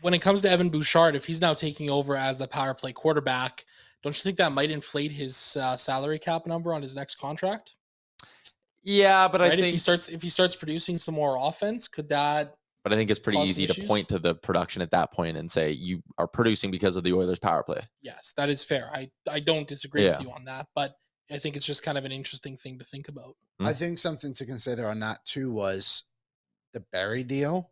when it comes to Evan Bouchard, if he's now taking over as the power play quarterback, don't you think that might inflate his salary cap number on his next contract? Yeah, but Right? I think if he starts producing some more offense, could that? But I think it's pretty cause easy some to issues? point to the production at that point and say you are producing because of the Oilers' power play. Yes, that is fair. I don't disagree with Yeah. you on that, but I think it's just kind of an interesting thing to think about. I think something to consider on that too was the Berry deal.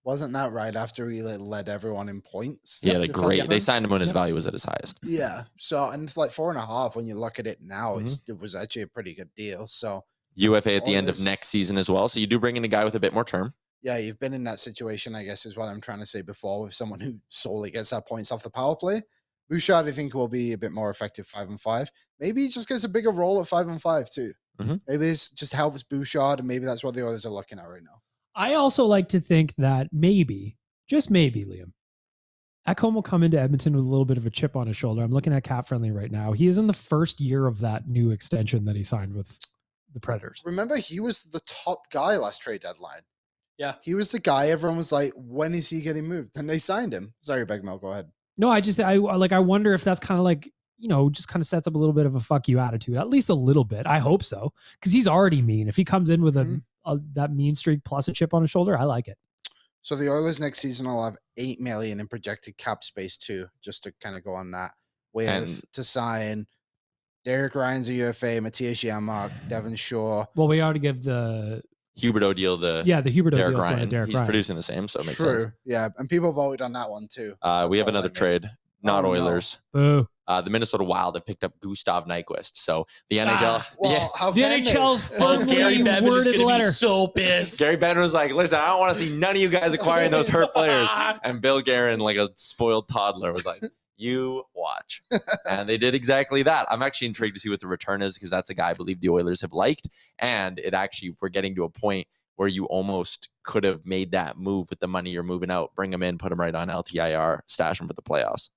Wasn't that right after he led everyone in points? He had a great. They Defenseman? signed him when his value was at his highest. Yeah. So, and it's like 4.5 when you look at it now, it was actually a pretty good deal. So UFA at the end of Oilers- next season as well. So you do bring in a guy with a bit more term. yeah, you've been in that situation, I guess, is what I'm trying to say before, with someone who solely gets that points off the power play. Bouchard, I think, will be a bit more effective 5-5. Maybe he just gets a bigger role at 5-5 too. Mhm. Maybe this just helps Bouchard, and maybe that's what the others are looking at right now. I also like to think that maybe, just maybe, Liam, Ekholm will come into Edmonton with a little bit of a chip on his shoulder. I'm looking at Cap Friendly right now. He is in the first year of that new extension that he signed with the Predators. Remember, he was the top guy last trade deadline. Yeah. He was the guy everyone was like, when is he getting moved? And they signed him. Sorry, Begmel, go ahead. No, I wonder if that's kind of like, just kind of sets up a little bit of a fuck you attitude, at least a little bit. I hope so. Because he's already mean. If he comes in with that mean streak plus a chip on his shoulder, I like it. So the Oilers next season will have $8 million in projected cap space too, just to kind of go on that. We have to sign Derek Ryan's a UFA, Matthias Janmark, Devon Shore. Well, we already give the Hubert O'Deal, the Huberdeau Derek deal's going to Ryan. Derek He's Ryan. producing the same, so it makes True. sense. Yeah, and people voted on that one too. We have another trade, not Oh, no. Oilers. Boo. The Minnesota Wild have picked up Gustav Nyquist. So the NHL, Well, how The can they? NHL's Oh, Gary firmly Bettman is worded going to letter. be so pissed. Gary Bettman was like, "Listen, I don't want to see none of you guys acquiring those hurt players." And Bill Guerin, like a spoiled toddler, was like, "You watch." And they did exactly that. I'm actually intrigued to see what the return is, because that's a guy I believe the Oilers have liked, and we're getting to a point where you almost could have made that move with the money you're moving out, bring him in, put him right on LTIR, stash him for the playoffs.